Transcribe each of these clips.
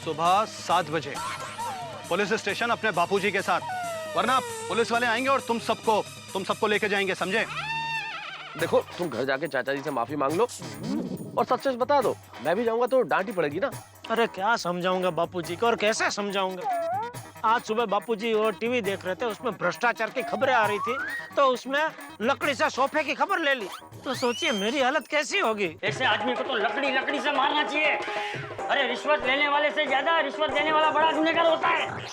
सुबह 7 बजे police station अपने बापूजी के साथ, वरना पुलिस वाले आएंगे और तुम सबको लेके जाएंगे, समझे? देखो, तुम घर जाके चाचा जी से माफी मांग लो और सच सच बता दो। मैं भी जाऊंगा तो डांट ही पड़ेगी ना। अरे क्या समझाऊंगा बापूजी को और कैसे समझाऊंगा? आज सुबह बापूजी वो टीवी देख रहे थे, उसमें भ्रष्टाचार की खबरें आ रही थी, तो उसमें लकड़ी से सोफे की खबर ले ली। तो सोचिए मेरी हालत कैसी होगी। ऐसे आदमी को तो लकड़ी से मारना चाहिए। अरे रिश्वत लेने वाले से ज्यादा रिश्वत देने वाला बड़ा गुनहगार होता है।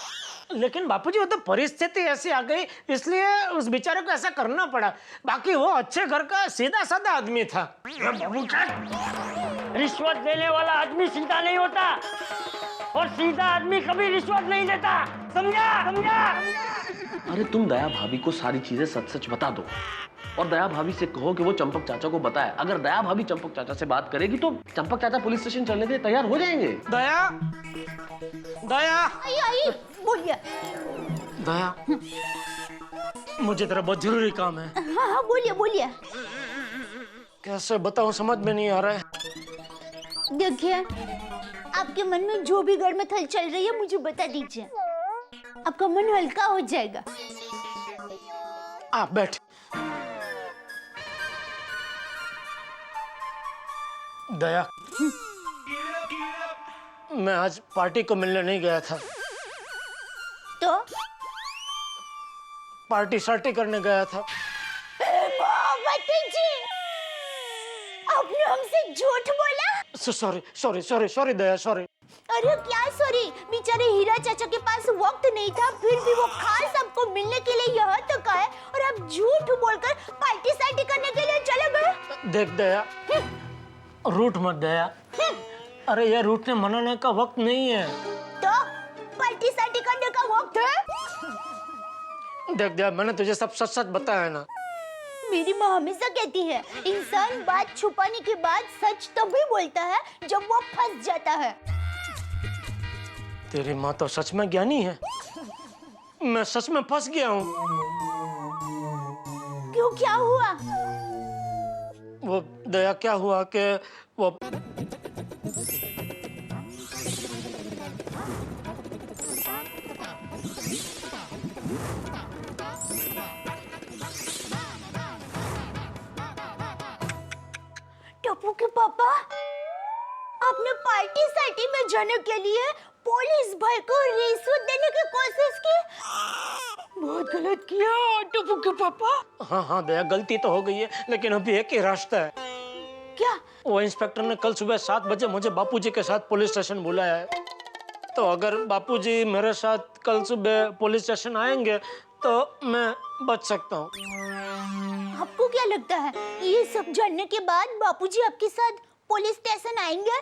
लेकिन बापूजी वो तो परिस्थिति ऐसी आ गई, इसलिए उस बेचारे को ऐसा करना पड़ा। बाकी वो अच्छे घर का सीधा साधा आदमी था। रिश्वत देने वाला आदमी सीधा नहीं होता और सीधा आदमी कभी रिश्वत नहीं देता, समझा? अरे तुम दया भाभी को सारी चीजें सच सच बता दो और दया भाभी से कहो कि वो चंपक चाचा को बताए। अगर दया भाभी चंपक चाचा से बात करेगी तो चंपक चाचा पुलिस स्टेशन चलने के लिए तैयार हो जाएंगे। दया आई बोलिए। दया, मुझे तेरा बहुत जरूरी काम है। हाँ बोलिए। कैसे बताऊं, समझ में नहीं आ रहा है। देखिए, आपके मन में जो भी घर में थल चल रही है मुझे बता दीजिए, आपका मन हल्का हो जाएगा। आप बैठ। दया, मैं आज पार्टी को मिलने नहीं गया था, तो पार्टी शार्टी करने गया था। जी, आपने हमसे झूठ बोला। सॉरी दया, सॉरी। अरे क्या सॉरी, बेचारे हीरा चाचा के पास वक्त नहीं था, फिर भी वो खास आपको मिलने के लिए यहाँ तक आए और आप झूठ बोलकर पार्टी सार्टी करने के लिए चले गए। देख दया, रूठ मत दया। अरे ये रूठने मनाने का वक्त नहीं है। तो पार्टी सार्टी करने का वक्त है। देख दया, मैंने तुझे सब सच सच बताया ना। मेरी माँ हमेशा कहती है, इंसान बात छुपाने के बाद सच तभी बोलता है जब वो फंस जाता है। तेरी माँ तो सच में ज्ञानी है। मैं सच में फंस गया हूँ। क्यों, क्या हुआ? वो दया, क्या हुआ कि वो टप्पू के पापा, आपने पार्टी सार्टी में जाने के लिए पुलिस भाई को रिश्वत देने की कोशिश की। बहुत गलत किया टप्पू के पापा। हाँ दया, गलती तो हो गई है, लेकिन अभी एक ही रास्ता है। क्या? वो इंस्पेक्टर ने कल सुबह 7 बजे मुझे बापूजी के साथ पुलिस स्टेशन बुलाया है। तो अगर बापूजी मेरे साथ कल सुबह पुलिस स्टेशन आएंगे तो मैं बच सकता हूँ। आपको क्या लगता है, ये सब जानने के बाद बापूजी आपके साथ पुलिस स्टेशन आएंगे?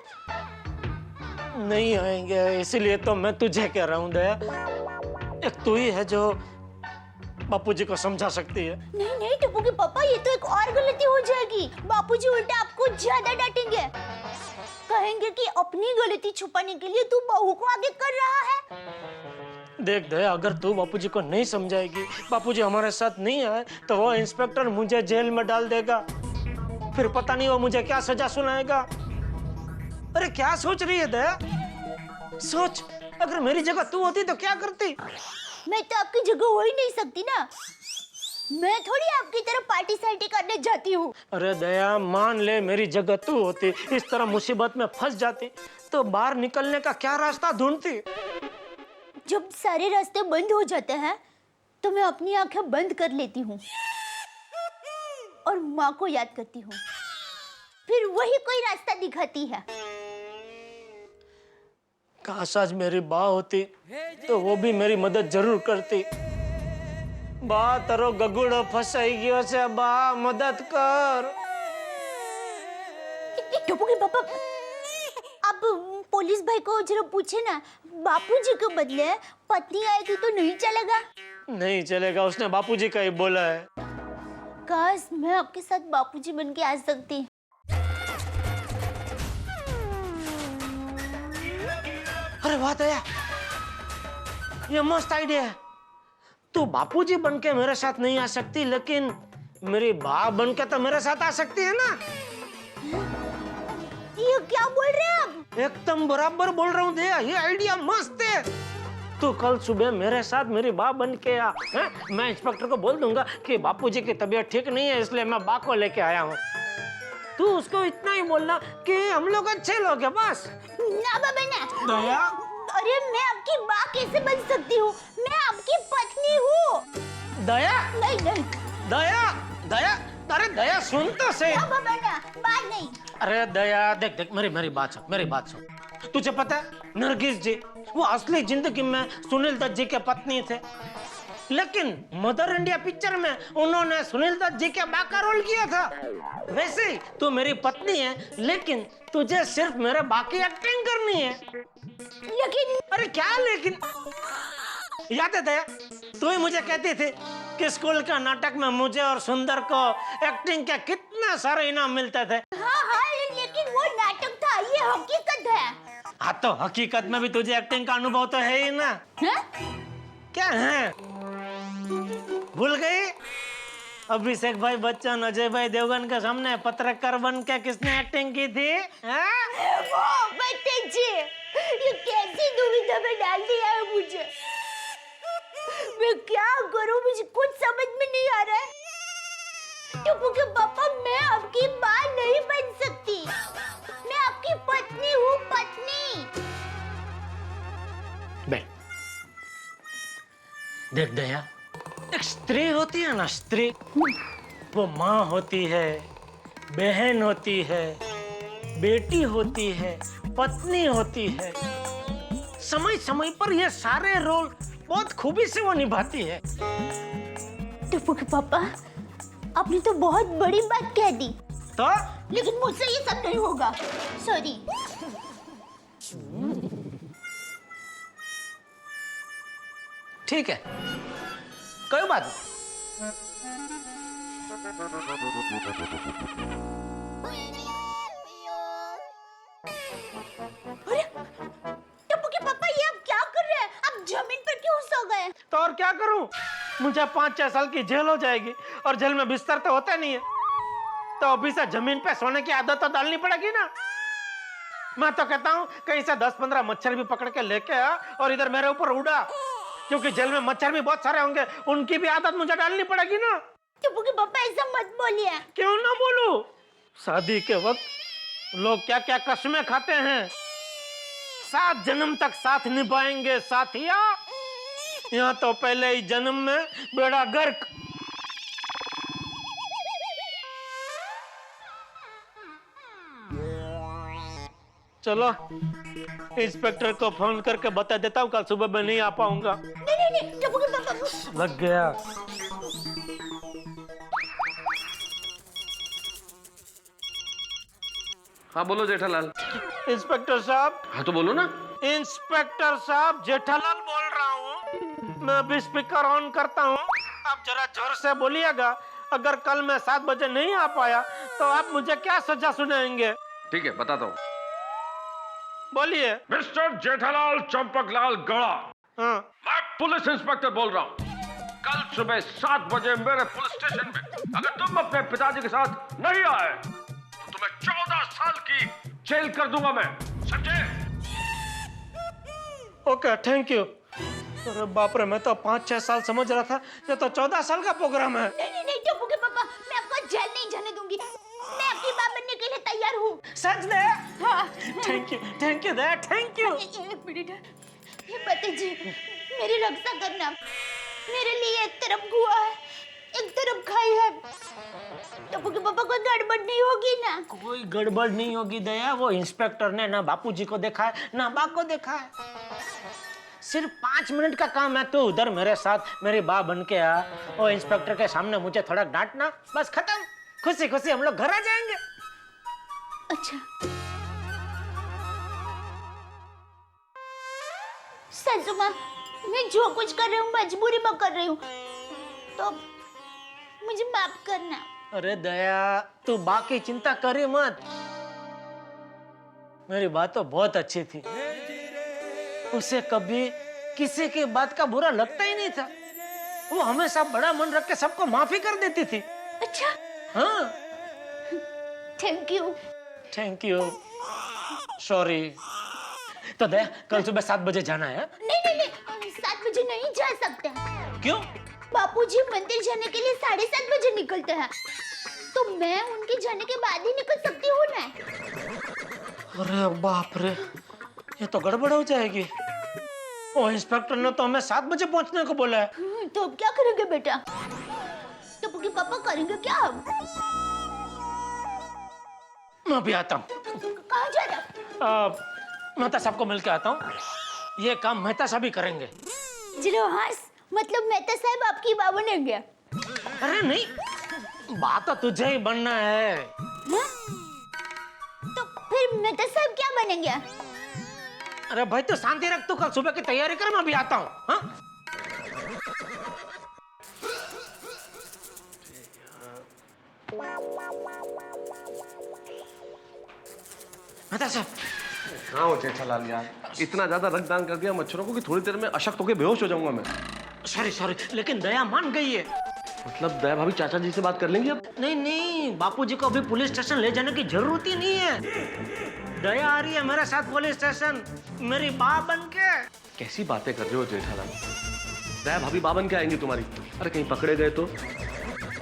नहीं आएंगे, इसीलिए तो मैं तुझे कह रहा हूँ दया। एक तू ही है जो बापूजी को समझा सकती है। नहीं टप्पू के पापा, ये तो एक और गलती हो जाएगी। बापूजी उल्टा आपको ज्यादा डांटेंगे, कहेंगे कि अपनी गलती छुपाने के लिए तू बहू को आगे कर रहा है। देख दया, अगर तू बापूजी को नहीं समझाएगी, बापूजी हमारे साथ नहीं आए, तो वो इंस्पेक्टर मुझे जेल में डाल देगा। फिर पता नहीं वो मुझे क्या सजा सुनाएगा। अरे क्या सोच रही है दया? सोच, अगर मेरी जगह तू होती तो क्या करती? मैं तो आपकी जगह हो ही नहीं सकती ना। मैं थोड़ी आपकी तरह पार्टी सार्टी करने जाती हूँ। अरे दया, मान ले मेरी जगह तू होती, इस तरह मुसीबत में फंस जाती, तो बाहर निकलने का क्या रास्ता ढूंढती? जब सारे रास्ते बंद हो जाते हैं तो मैं अपनी आंखें बंद कर लेती हूँ और माँ को याद करती हूँ, फिर वही कोई रास्ता दिखाती है। काश आज मेरी बा होती तो वो भी मेरी मदद जरूर करती। बा तारो गगुड़ो फसाई गयो छे, बा मदद कर। टप्पू के पापा, आप पुलिस भाई को जरा पूछे ना, बापूजी के बदले पत्नी आएगी तो नहीं चलेगा? नहीं चलेगा, उसने बापूजी का ही बोला है। काश मैं आपके साथ बापूजी बन के आ सकती। अरे वाह दया, ये मस्त आइडिया है। तू बापूजी बन के मेरे साथ नहीं आ सकती, लेकिन मेरी बा बन के तो मेरे साथ आ सकती है ना। ये क्या बोल रहे हैं आप? एकदम बराबर बोल रहा हूँ दया, ये आइडिया मस्त है। तू कल सुबह मेरे साथ मेरी बा बन के आ, हैं? मैं इंस्पेक्टर को बोल दूंगा कि बापूजी की तबीयत ठीक नहीं है, इसलिए मैं बा को लेके आया हूँ। तू उसको इतना ही बोलना कि हम लोग अच्छे लोग हैं, बस। ना बाबा ना। दया, अरे मैं आपकी माँ कैसे बन सकती हूँ? मैं आपकी पत्नी हूँ। दया, नहीं नहीं। दया, दया, अरे दया सुन तो से। ना बाबा ना, बात नहीं। अरे दया देख देख, मेरी बात सुन, मेरी बात सुन। तुझे पता है नरगिस जी वो असली जिंदगी में सुनील दत्त जी के पत्नी थे, लेकिन मदर इंडिया पिक्चर में उन्होंने सुनील दत्त जी के बा का रोल किया था। वैसे ही तू मेरी पत्नी है, लेकिन तुझे सिर्फ मेरे बा की एक्टिंग करनी है। लेकिन अरे क्या लेकिन? याद है दया, तू ही मुझे कहती थी कि स्कूल का नाटक में मुझे और सुंदर को एक्टिंग के कितने सारे इनाम मिलते थे। हाँ हाँ, लेकिन वो नाटक था, ये हकीकत है। हाँ तो हकीकत में भी तुझे एक्टिंग का अनुभव तो है ही ना। है? क्या है? भूल गई? अभिषेक भाई बच्चन, अजय भाई देवगन के सामने पत्रकार बन के किसने एक्टिंग की थी? वो बताइए, ये कैसी दुविधा में डाल दिया है मुझे। मैं क्या करूं, मुझे कुछ समझ में नहीं आ रहा है। टप्पू के पापा, मैं आपकी माँ नहीं बन सकती। मैं आपकी पत्नी हूँ, पत्नी। देख दया, एक स्त्री होती है ना, स्त्री, वो माँ होती है, बहन होती है, बेटी होती है, पत्नी होती है। समय समय पर ये सारे रोल बहुत खूबी से वो निभाती है। टप्पू के पापा, आपने तो बहुत बड़ी बात कह दी, तो लेकिन मुझसे ये सब नहीं होगा। सॉरी। ठीक है, कोई बात नहीं। अरे टप्पू के पापा, ये आप क्या कर रहे हैं? आप जमीन पर क्यों सो गए? तो और क्या करूं? मुझे 5-6 साल की जेल हो जाएगी, और जेल में बिस्तर तो होता नहीं है, तो अभी से जमीन पे सोने की आदत तो डालनी पड़ेगी ना। मैं तो कहता हूं कहीं से 10-15 मच्छर भी पकड़ के लेके आ और इधर मेरे ऊपर उड़ा, क्योंकि जेल में मच्छर भी बहुत सारे होंगे, उनकी भी आदत मुझे डालनी पड़ेगी ना। टप्पू के पापा, ऐसा मत बोलिए। क्यों ना बोलूं? शादी के वक्त लोग क्या क्या कस्में खाते हैं, 7 जन्म तक साथ निभाएंगे साथिया। यहाँ तो पहले ही जन्म में बेड़ा गर्क। चलो इंस्पेक्टर को फोन करके बता देता हूँ, कल सुबह मैं नहीं आ पाऊंगा। नहीं नहीं नहीं, टप्पू के पापा। लग गया। हाँ बोलो जेठालाल। इंस्पेक्टर साहब। हाँ तो बोलो ना। इंस्पेक्टर साहब, जेठालाल बोल रहा हूँ। मैं अभी स्पीकर ऑन करता हूँ, आप जरा जोर से बोलिएगा। अगर कल मैं 7 बजे नहीं आ पाया तो आप मुझे क्या सजा सुनाएंगे? ठीक है, बताता हूँ। बोलिए। मिस्टर जेठालाल चंपकलाल गौड़ा, हाँ। मैं पुलिस इंस्पेक्टर बोल रहा हूँ। कल सुबह 7 बजे मेरे पुलिस स्टेशन में अगर तुम अपने पिताजी के साथ नहीं आए तो तुम्हें 14 साल की जेल कर दूंगा मैं, समझे? Okay, thank you. अरे बाप रे, मैं तो 5-6 साल समझ रहा था, ये तो 14 साल का प्रोग्राम है। नहीं नहीं नहीं टप्पू के पापा, मैं आपको जेल नहीं जाने दूंगी। मैं आपकी माँ बनने के लिए तैयार हूँ। सच दे? हाँ। Thank you they, thank you. एक मिनट, ये बताइए, मेरी रक्षा करना। मेरे लिए एक तरफ कुआं है, एक तरफ खाई है। टप्पू के पापा, कोई गड़बड़ नहीं होगी ना? कोई गड़बड़ नहीं होगी दया। वो इंस्पेक्टर ने ना बापूजी को देखा है ना बा को देखा है। सिर्फ 5 मिनट का काम है, तो उधर मेरे साथ मेरी बा बन के आ, और इंस्पेक्टर के सामने मुझे थोड़ा डांटना, बस खत्म। खुशी खुशी हम लोग घर आ जाएंगे। अच्छा, सासू माँ, मैं जो कुछ कर रही हूँ मजबूरी में कर रही हूँ, तो मुझे माफ करना। अरे दया, तू बा की चिंता करे मत। मेरी बात तो बहुत अच्छी थी, उसे कभी किसी की बात का बुरा लगता ही नहीं था। वो हमेशा बड़ा मन रख के सबको माफी कर देती थी। अच्छा, हाँ, thank you. Thank you. Sorry. तो दया कल सुबह 7 बजे जाना है। नहीं नहीं नहीं, 7 बजे नहीं जा सकते हैं। क्यों? बापूजी मंदिर जाने के लिए 7:30 बजे निकलते हैं, तो मैं उनके जाने के बाद ही निकल सकती हूँ ना। अरे बाप रे, ये तो गड़बड़ हो जाएगी। ओ इंस्पेक्टर ने तो हमें 7 बजे पहुंचने को बोला है। तो अब क्या करेंगे बेटा? टप्पू के पापा करेंगे क्या अब? मैं भी आता हूँ। कहाँ जा रहा? मेहता साहब को मिल के आता हूँ। ये काम मेहता साहब ही करेंगे। चलो हंस, मतलब मेहता साहब आपकी माँ बनेंगे? अरे नहीं, बात तो तुझे ही बनना है। हाँ? तो फिर मेहता साहब क्या बनेंगे? अरे भाई तो शांति रख, तू कल सुबह की तैयारी कर, मैं भी आता हूँ। हाँ? मेहता साहब। हाँ हो जेठालाल यार, इतना ज्यादा रक्तदान कर दिया मच्छरों को कि थोड़ी देर में अशक्त होकर बेहोश हो जाऊंगा मैं। सॉरी, लेकिन दया मान गई है। मतलब दया भाभी चाचा जी से बात कर लेंगी अब? नहीं, बापूजी को अभी पुलिस स्टेशन ले जाने की जरूरत ही नहीं है। दया आ रही है मेरे साथ पुलिस स्टेशन, मेरी माँ बन के। कैसी बातें कर रहे हो जेठालाल? दया भाभी माँ बन के आएंगी तुम्हारी? अरे कहीं पकड़े गए तो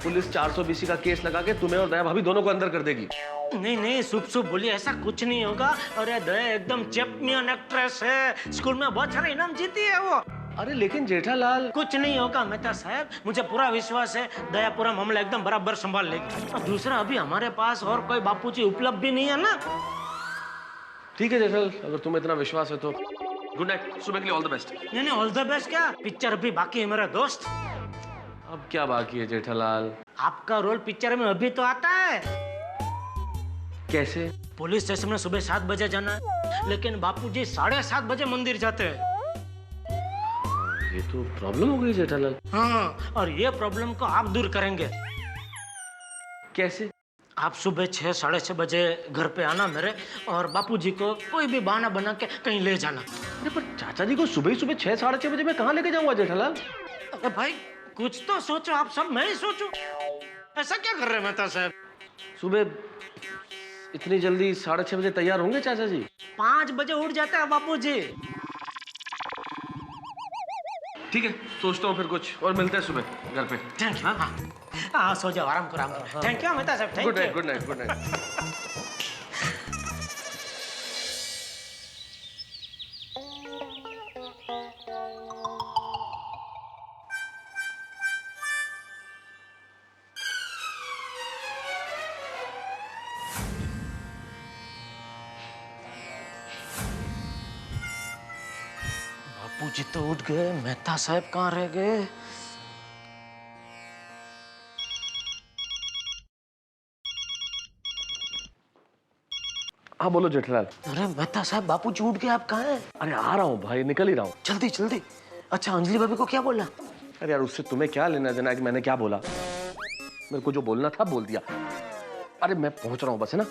पुलिस 420 का केस लगा के तुम्हें और दया भाभी दोनों को अंदर कर देगी। नहीं, शुभ बोलिए, ऐसा कुछ नहीं होगा। अरे दया एकदम चैंपियन एक्ट्रेस है, स्कूल में बहुत सारे इनाम जीती है वो। अरे लेकिन जेठालाल। कुछ नहीं होगा मेहता साहब, मुझे पूरा विश्वास है। दया पूरा मामला एकदम बराबर संभाल लेगी। और दूसरा, अभी हमारे पास और कोई बापूजी उपलब्ध भी नहीं है ना। ठीक है जेठालाल, अगर तुम्हें इतना विश्वास है तो गुड नाइट, सुबह के लिए ऑल द बेस्ट। नहीं, ऑल द बेस्ट क्या, पिक्चर अभी बाकी है मेरा दोस्त। अब क्या बाकी है जेठालाल? आपका रोल पिक्चर में अभी तो आता है। कैसे? पुलिस स्टेशन में सुबह 7 बजे जाना है, लेकिन बापूजी 7:30 बजे मंदिर जाते हैं। ये तो प्रॉब्लम हो गई जेठालाल। हाँ, और ये प्रॉब्लम को आप दूर करेंगे। कैसे? आप सुबह 6, 6:30 बजे घर पे आना मेरे, और बापूजी को कोई भी बहाना बना के कहीं ले जाना। अरे पर चाचा जी को सुबह ही सुबह 6, 6:30 बजे मैं कहाँ लेके जाऊंगा जेठालाल? अरे भाई कुछ तो सोचो, आप सब मैं ही सोचूं। ऐसा क्या कर रहे हैं मेहता साहब? सुबह इतनी जल्दी 6:30 बजे तैयार होंगे चाचा जी? 5 बजे उठ जाते हैं बापूजी। ठीक है, सोचता हूँ फिर कुछ और मिलते हैं सुबह घर पे। Thank you. हाँ, सो जाओ, आराम करो। थैंक यू मेहता साहब, थैंक यू। Good night. बापूजी तो उठ गए, मेहता साहब कहाँ रह गए? हाँ बोलो जेठालाल। अरे मेहता साहब, बापूजी उठ गए, आप कहाँ हैं? अरे आ रहा हूँ भाई, निकल ही रहा हूँ। जल्दी। अच्छा, अंजलि भाभी को क्या बोला? अरे यार उससे तुम्हें क्या लेना देना है कि मैंने क्या बोला? मेरे को जो बोलना था बोल दिया। अरे मैं पहुंच रहा हूँ बस, है ना?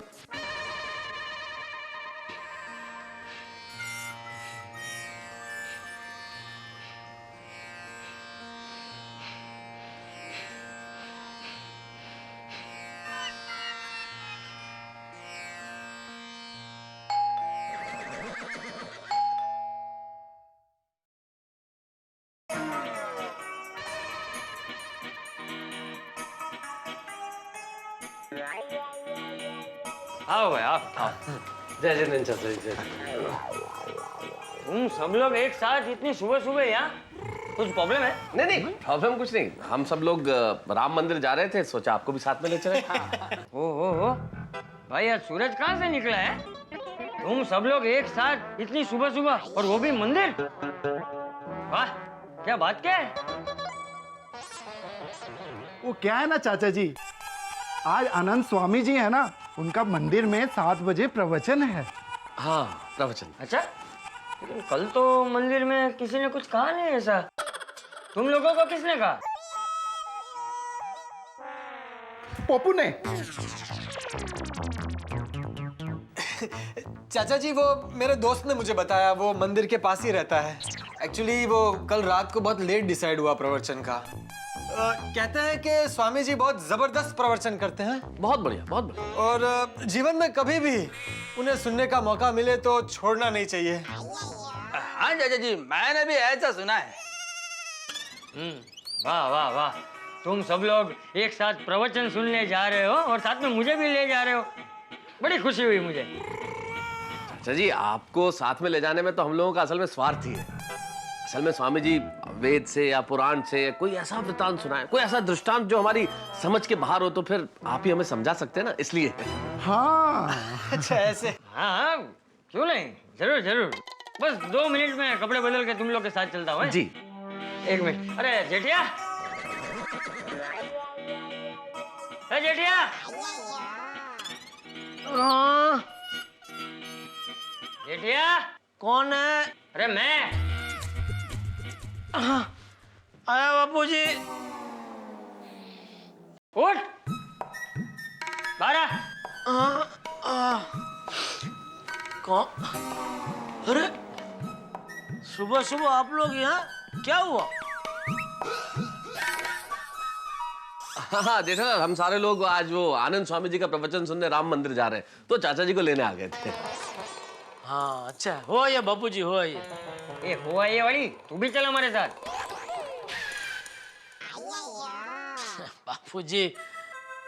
आओ भाई आओ। जय जय चाचा जी। तुम सब लोग एक साथ इतनी सुबह सुबह यहाँ, कुछ प्रॉब्लम है? नहीं प्रॉब्लम कुछ नहीं, हम सब लोग राम मंदिर जा रहे थे, सोचा आपको भी साथ में ले चले। ओ भाई, आज सूरज कहाँ से निकला है? तुम सब लोग एक साथ इतनी सुबह सुबह, और वो भी मंदिर? वाह, क्या बात क्या है? वो क्या है ना चाचा जी, आज आनंद स्वामी जी है ना, उनका मंदिर में 7 बजे प्रवचन है। हाँ प्रवचन। अच्छा, लेकिन कल तो मंदिर में किसी ने कुछ कहा नहीं ऐसा। तुम लोगों को किसने कहा? पप्पू ने। चाचा जी, वो मेरे दोस्त ने मुझे बताया, वो मंदिर के पास ही रहता है। एक्चुअली वो कल रात को बहुत लेट डिसाइड हुआ प्रवचन का। कहते हैं कि स्वामी जी बहुत जबरदस्त प्रवचन करते हैं बहुत बढ़िया, बहुत बढ़िया। और जीवन में कभी भी उन्हें सुनने का मौका मिले तो छोड़ना नहीं चाहिए। हाँ चाचा जी, मैंने भी ऐसा सुना है। वाह वाह वाह, तुम सब लोग एक साथ प्रवचन सुनने जा रहे हो और साथ में मुझे भी ले जा रहे हो, बड़ी खुशी हुई मुझे। चाचा जी, आपको साथ में ले जाने में तो हम लोगों का असल में स्वार्थ ही है। असल में स्वामी जी वेद से या पुराण से कोई ऐसा वृत्तांत सुनाए, कोई ऐसा दृष्टांत जो हमारी समझ के बाहर हो, तो फिर आप ही हमें समझा सकते हैं ना, इसलिए। हाँ। अच्छा ऐसे? हाँ हाँ, क्यों नहीं, जरूर जरूर। बस 2 मिनट में कपड़े बदल के तुम लोग के साथ चलता हूँ। जी। 1 मिनट। अरे जेठिया, अरे जेठिया। जेठिया। कौन है? अरे मैं। आया बापूजी। उठ, बारा। कौन? अरे सुबह सुबह आप लोग यहाँ, क्या हुआ? हाँ जेठालाल, हम सारे लोग आज वो आनंद स्वामी जी का प्रवचन सुनने राम मंदिर जा रहे हैं, तो चाचा जी को लेने आ गए थे। हाँ अच्छा, हो ये बापूजी, हो ये। ए हुआ ये वाली, तू भी चल हमारे साथ। बापूजी,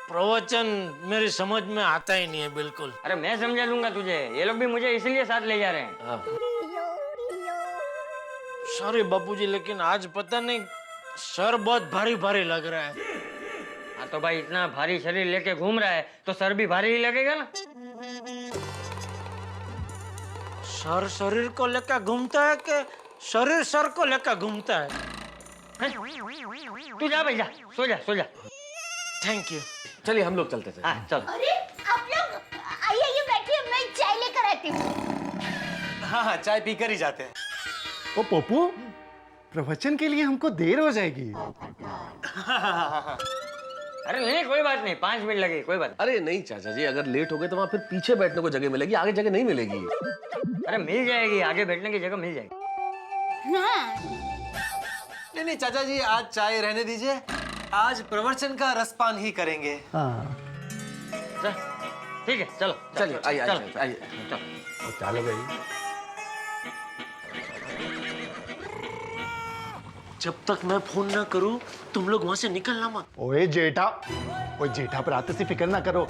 प्रवचन मेरी समझ में आता ही नहीं है बिल्कुल। अरे मैं समझा दूंगा तुझे, ये लोग भी मुझे इसलिए साथ ले जा रहे हैं। हाँ। सॉरी बापूजी, लेकिन आज पता नहीं सर बहुत भारी भारी लग रहा है। हाँ तो भाई, इतना भारी शरीर लेके घूम रहा है तो सर भी भारी ही लगेगा ना। सर शरीर को लेकर घूमता है कि शरीर सर को लेकर घूमता है? तू जा भाई, जा, सो जा, सो जा। Thank you. चलिए हम लोग चलते थे। हाँ चल। अरे आप लोग आइए बैठिए, मैं चाय लेकर आती हूँ। हाँ हाँ, चाय पीकर ही जाते हैं। ओ पप्पू, प्रवचन के लिए हमको देर हो जाएगी। अरे नहीं, कोई बात नहीं, 5 मिनट लगे, कोई बात अरे नहीं चाचा जी, अगर लेट हो गए तो वहाँ फिर पीछे बैठने को जगह मिलेगी, आगे जगह नहीं मिलेगी। नहीं। अरे मिल जाएगी, आगे बैठने की जगह मिल जाएगी। हाँ। नहीं चाचा जी, आज चाय रहने दीजिए, आज प्रवचन का रसपान ही करेंगे। हाँ। चल, ठीक है, चलो। चलिए, आइए चलो, आइए आइए। चलो। चलो भाई। जब तक मैं फोन ना करूं तुम लोग वहां से निकलना मत। ओए जेठा, ओए जेठा प्रात से फिक्र ना करो,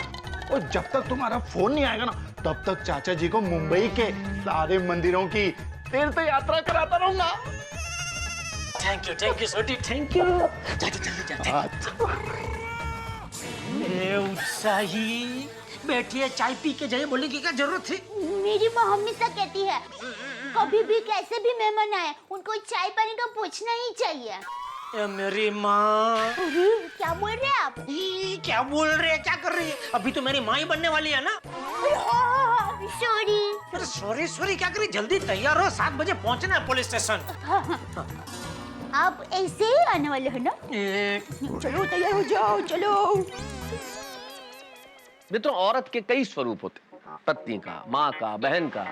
और जब तक तुम्हारा फोन नहीं आएगा ना, तब तक चाचा जी को मुंबई के सारे मंदिरों की तीर्थ यात्रा कराता रहूंगा। थैंक यू छोटी, थैंक यू। जाते। उत्साही बैठिए, चाय पी के जाइए, बोलने की क्या जरूरत थी? मेरी माँ हमेशा कहती है, कभी भी कैसे भी मेहमान आए उनको चाय पानी का पूछना ही चाहिए। ए मेरी माँ। अरे क्या बोल रहे हैं आप? क्या बोल रहे हैं, क्या कर रही है? अभी तो मेरी माँ ही बनने वाली है ना। सॉरी। अरे सॉरी सॉरी क्या करी, जल्दी तैयार हो, 7 बजे पहुंचना है पुलिस स्टेशन। आप ऐसे ही आने वाले हो ना? चलो तैयार हो जाओ, चलो। मित्रों, औरत के कई स्वरूप होते हैं, पत्नी का, माँ का, बहन का,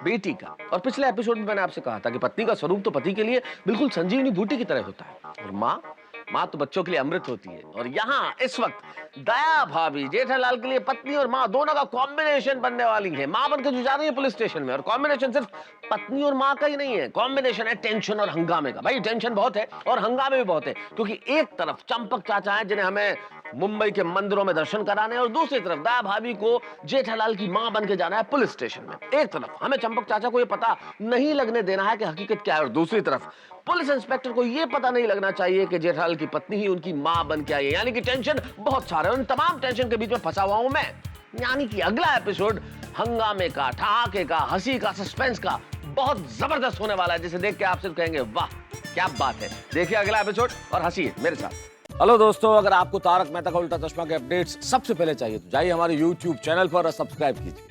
बेटी का। और पिछले एपिसोड में मैंने आपसे कहा था कि पत्नी का स्वरूप तो पति के लिए बिल्कुल संजीवनी बूटी की तरह होता है, और माँ तो बच्चों के लिए अमृत होती है। और यहाँ इस वक्त दया भाभी जेठालाल के लिए पत्नी और माँ दोनों का कॉम्बिनेशन बनने वाली है। माँ बनकर जो जा रही है पुलिस स्टेशन में, और कॉम्बिनेशन सिर्फ पत्नी और माँ का ही नहीं है, कॉम्बिनेशन है टेंशन और हंगामे का। भाई टेंशन बहुत है और हंगामे भी बहुत है, क्योंकि एक तरफ चंपक चाचा है जिन्हें हमें मुंबई के मंदिरों में दर्शन कराने, और दूसरी तरफ दया भाभी को जेठालाल की मां बन के जाना है पुलिस स्टेशन में। एक तरफ हमें चंपक चाचा को यह पता नहीं लगने देना है कि हकीकत क्या है, और दूसरी तरफ पुलिस इंस्पेक्टर को यह पता नहीं लगना चाहिए कि जेठालाल की पत्नी ही उनकी मां बन के आई है। यानी कि टेंशन बहुत सारे, उन तमाम टेंशन के बीच में फंसा हुआ हूं मैं। यानी कि अगला एपिसोड हंगामे का, ठहाके का, हंसी का, सस्पेंस का बहुत जबरदस्त होने वाला है, जिसे देख के आप सिर्फ कहेंगे वाह क्या बात है। देखिए अगला एपिसोड और हंसिए मेरे साथ। हेलो दोस्तों, अगर आपको तारक मेहता का उल्टा चश्मा के अपडेट्स सबसे पहले चाहिए तो जाइए हमारे YouTube चैनल पर और सब्सक्राइब कीजिए।